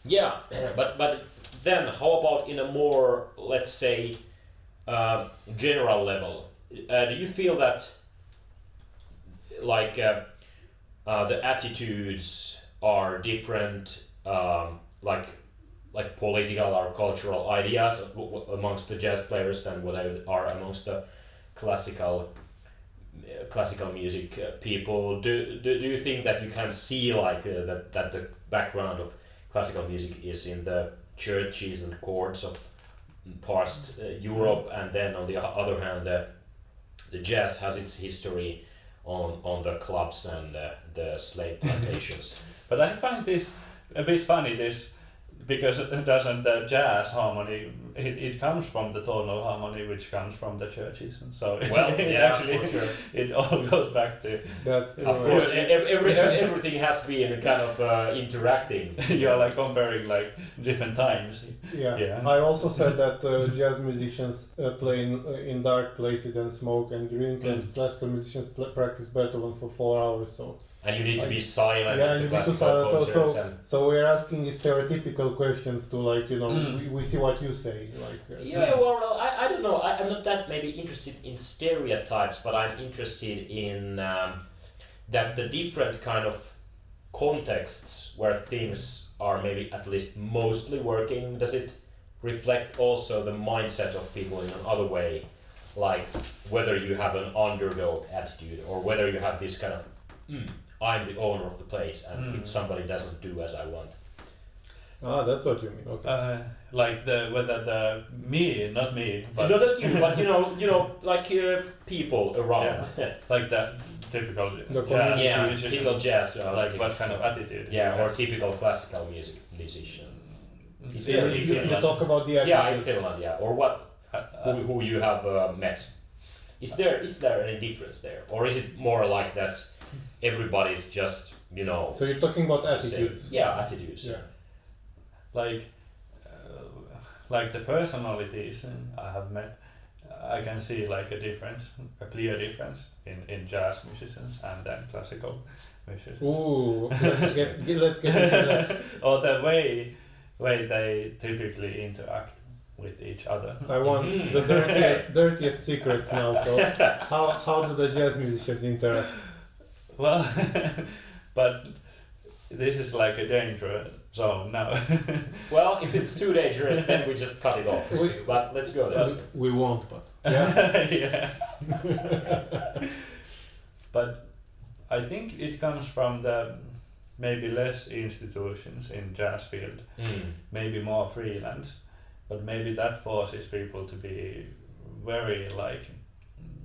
Yeah. Yeah, but then how about in a more, let's say, general level? Do you feel that like the attitudes are different, like political or cultural ideas amongst the jazz players than what are amongst the classical music people? Do you think that you can see like that the background of classical music is in the churches and courts of past Europe, and then on the other hand the jazz has its history on the clubs and the slave plantations? But I find this a bit funny, because it doesn't the jazz harmony, it comes from the tonal harmony, which comes from the churches. So well, actually, for sure. it all goes back to. That's of course, everything has been kind of interacting. You're like comparing like different times. Yeah. I also said that jazz musicians play in dark places and smoke and drink, and classical musicians practice Beethoven for 4 hours. So. And you need to be silent Yeah, at the you need to classical concerts. so we're asking these stereotypical questions to, like, you know, we see what you say, like. Well, I don't know. I'm not that maybe interested in stereotypes, but I'm interested in that the different kind of contexts where things are maybe at least mostly working. Does it reflect also the mindset of people in another way, like whether you have an underdog attitude or whether you have this kind of I'm the owner of the place, and if somebody doesn't do as I want. Ah, that's what you mean. Okay. Like not me, but not you, but you know, like people around. Yeah. Like the typical The jazz musician. Typical jazz. Like what kind of attitude? Yeah, or typical classical music musician. Is Yeah, there in you Finland? talk about the attitude. Yeah, in Finland, yeah. Or what? Who you have met? Is there any difference there, or is it more like that? Everybody's just, you know. So you're talking about attitudes. Yeah, attitudes. Yeah. Like the personalities I have met, I can see like a clear difference in jazz musicians and then classical musicians. Ooh, let's get into that. Or the way they typically interact with each other. I want the dirtiest secrets now. So how do the jazz musicians interact? Well, but this is like a danger zone now. Well, if it's too dangerous, then we just cut it off. But let's go there. We won't, but yeah. Yeah. But I think it comes from the maybe less institutions in jazz field, maybe more freelance, but maybe that forces people to be very like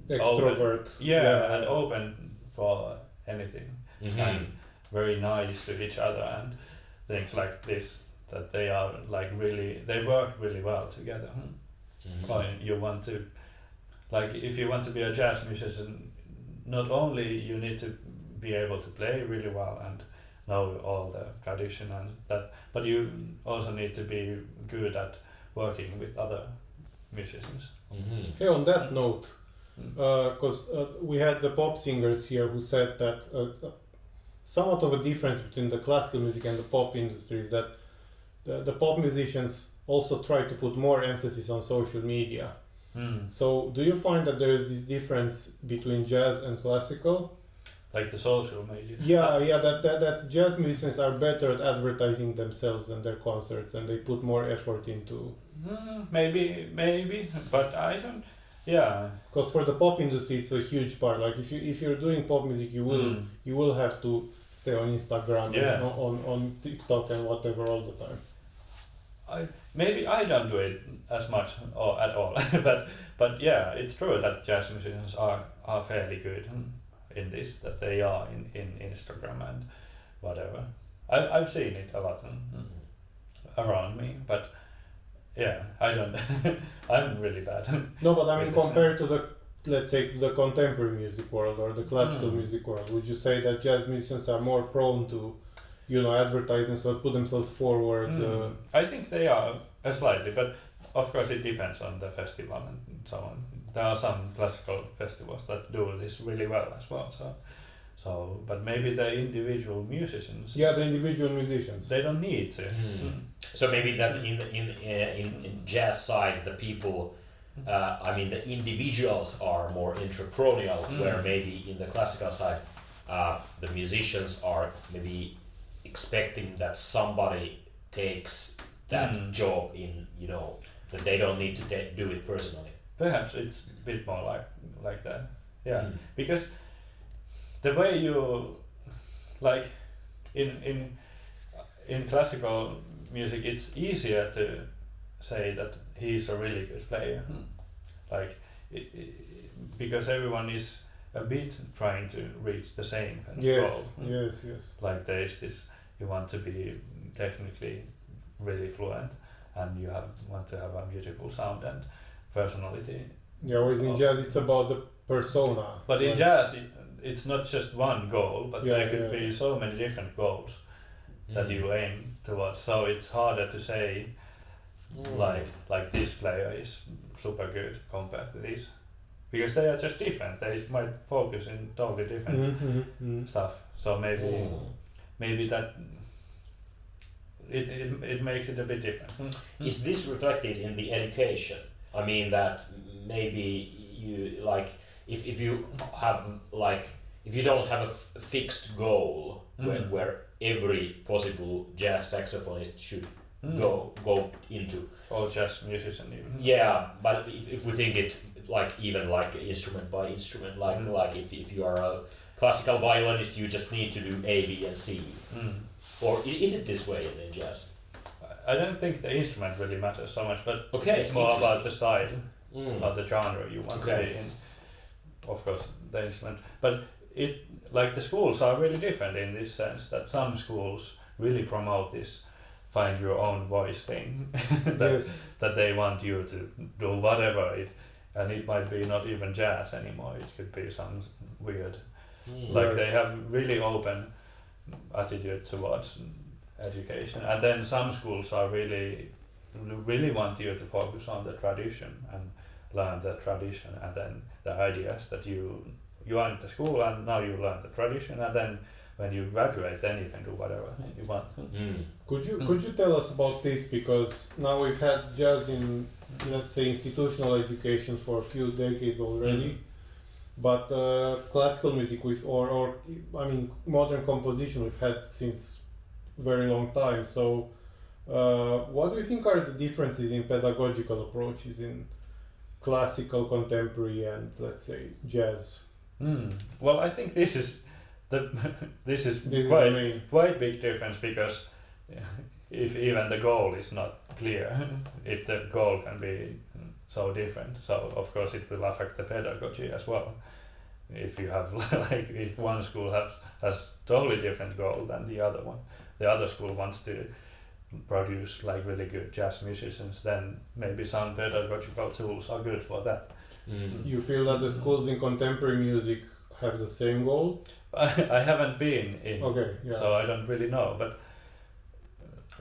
Extrovert. open, and open for anything, and very nice to each other and things like this, that they are like they work really well together. Or you want to, like, if you want to be a jazz musician, not only you need to be able to play really well and know all the tradition and that, but you also need to be good at working with other musicians. Hey, on that note, because we had the pop singers here who said that somewhat of a difference between the classical music and the pop industry is that the pop musicians also try to put more emphasis on social media. So do you find that there is this difference between jazz and classical? Like the social media? Yeah, that jazz musicians are better at advertising themselves and their concerts, and they put more effort into... Maybe, but I don't... Yeah. Because for the pop industry, it's a huge part. Like if you're doing pop music, you will have to stay on Instagram, and on TikTok and whatever all the time. Maybe I don't do it as much or at all, but yeah, it's true that jazz musicians are fairly good in this, that they are in Instagram and whatever. I've seen it a lot around me, but yeah, I don't. I'm really bad. No, but I mean, compared to the, let's say, the contemporary music world or the classical music world, would you say that jazz musicians are more prone to, advertise themselves, put themselves forward? I think they are Slightly, but of course it depends on the festival and so on. There are some classical festivals that do this really well as well. So, but maybe the individual musicians. Yeah, the individual musicians. They don't need to. So maybe that in jazz side, the people, I mean the individuals are more entrepreneurial, where maybe in the classical side, the musicians are maybe expecting that somebody takes that job in, that they don't need to do it personally. Perhaps it's a bit more like that. Yeah, because the way you like in classical music, it's easier to say that he's a really good player, like because everyone is a bit trying to reach the same kind of goal. Yes. Like there is this, you want to be technically really fluent, and you want to have a beautiful sound and personality. Yeah, whereas in jazz it's about the persona. But in jazz, it's not just one goal, but there could be so many different goals that you aim towards. So it's harder to say, like this player is super good compared to this, because they are just different. They might focus in totally different stuff. So maybe that it makes it a bit different. Is this reflected in the education? I mean that maybe you like if you have if you don't have a fixed goal where every possible jazz saxophonist should go into, or jazz musician even. Yeah, but if we think it even instrument by instrument, like if you are a classical violinist, you just need to do A, B, and C. Or is it this way in jazz? I don't think the instrument really matters so much, but it's more about the style or the genre you want to be in. Of course, the instrument, but the schools are really different in this sense that some schools really promote this find your own voice thing, that they want you to do whatever and it might be not even jazz anymore. It could be some weird, they have really open attitude towards education, and then some schools are really want you to focus on the tradition and learn the tradition, and then the ideas that you are in the school and now you learn the tradition, and then when you graduate then you can do whatever you want. Could you tell us about this, because now we've had jazz in, let's say, institutional education for a few decades already, but classical music or modern composition we've had since very long time. So what do you think are the differences in pedagogical approaches in classical, contemporary, and let's say jazz? Well, I think this is quite big difference, because if even the goal is not clear, if the goal can be so different, so of course it will affect the pedagogy as well. If you have if one school has totally different goal than the other one, the other school wants to produce really good jazz musicians, then maybe some pedagogical tools are good for that. You feel that the schools in contemporary music have the same goal? I haven't been in, so I don't really know,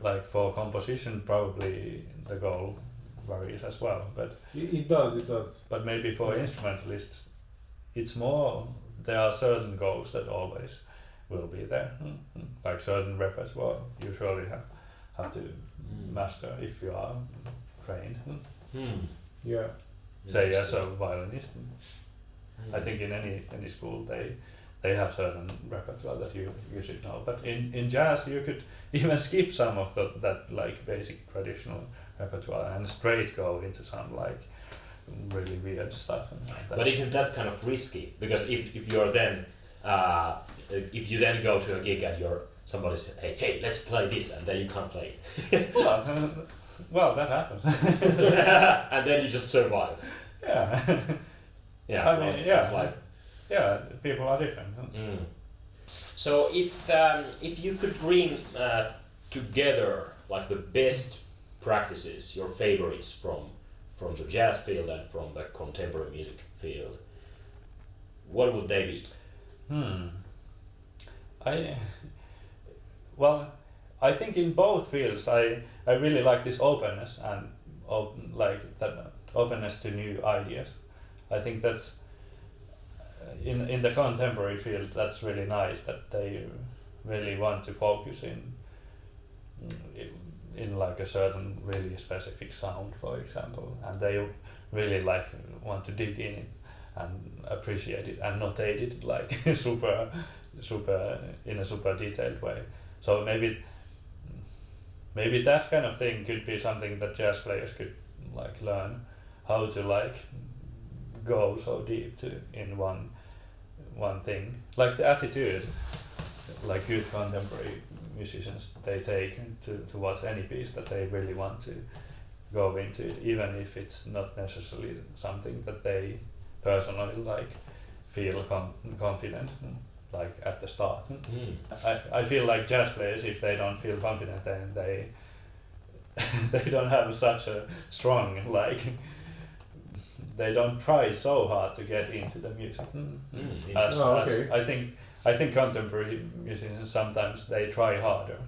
but for composition probably the goal varies as well, but it does. But maybe for instrumentalists it's more, there are certain goals that always will be there, like certain repertoire you surely have to master if you are trained. Say as a violinist, I think in any school they have certain repertoire that you should know, but in jazz you could even skip some of that basic traditional repertoire and straight go into some really weird stuff. But isn't that kind of risky? Because if you're then if you then go to a gig and somebody says, hey, let's play this, and then you can't play it. Well, that happens. And then you just survive. Yeah. Yeah. I mean, that's life. Yeah, people are different. So if you could bring together the best practices, your favorites from the jazz field and from the contemporary music field, what would they be? I think in both fields I really like this openness and like that openness to new ideas. I think that's in the contemporary field that's really nice that they really want to focus in like a certain really specific sound, for example, and they really like want to dig in it and appreciate it and notate it like super in a super detailed way. So maybe that kind of thing could be something that jazz players could like learn, how to like go so deep in one thing, like the attitude like good contemporary musicians they take towards any piece, that they really want to go into it, even if it's not necessarily something that they personally like feel confident like at the start. I feel like jazz players, if they don't feel confident, then they don't have such a strong like they don't try so hard to get into the music. As I think contemporary musicians sometimes they try harder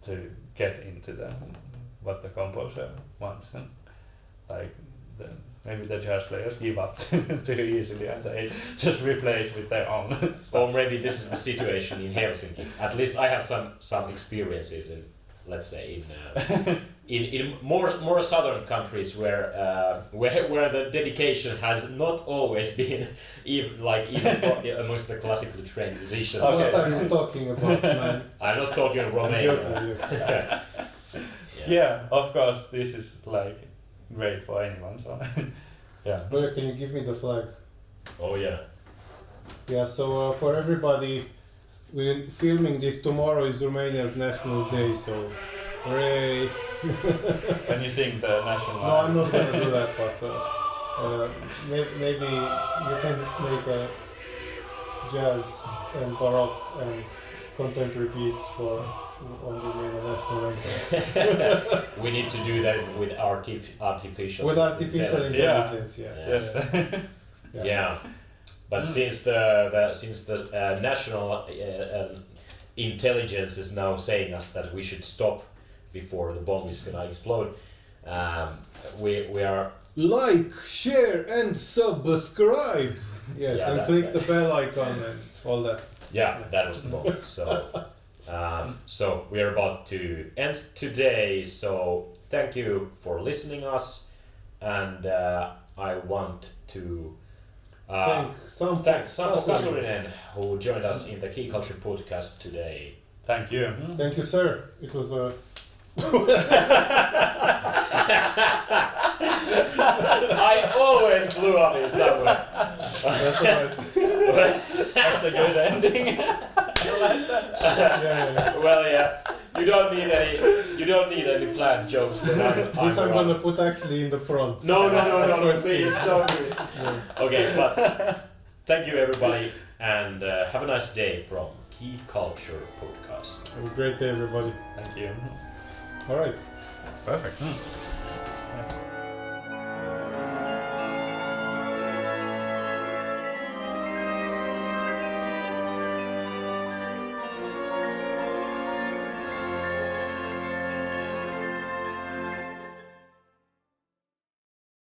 to get into what the composer wants, and like maybe the jazz players give up too easily and they just replace with their own stuff. Or maybe this is the situation in Helsinki. At least I have some experiences in, let's say, in more southern countries where the dedication has not always been even amongst the classically trained musicians. Okay. What are you talking about, man? I'm not talking I'm Romania. joking. Yeah, of course, this is like great for anyone. So yeah. But can you give me the flag? Oh yeah. Yeah. So for everybody, we're filming this. Tomorrow is Romania's National Day. So, hooray! Can you sing the national No, I'm not gonna do that. But maybe you can make a jazz and baroque and contemporary piece on the National Anthem. We need to do that with artificial. With artificial intelligence, yeah. Yes. Yeah. But since the national intelligence is now saying us that we should stop before the bomb is gonna explode, we are like, share, and subscribe. Yes, Yeah, and click the bell icon and all that. yeah, that was the bomb. So we are about to end today. So thank you for listening us, and I want to Thank Sampo Kasurinen, who joined us in the KeyKulture podcast today. Thank you. Thank you, sir. It was a. I always blew up in somewhere. That's alright. That's a good ending. Yeah. Well, yeah. You don't need any planned jokes for that. This I'm gonna put actually in the front. No, please don't do it. Yeah. Okay, but thank you everybody, and have a nice day from KeyKulture podcast. Have a great day, everybody. Thank you. All right. Perfect.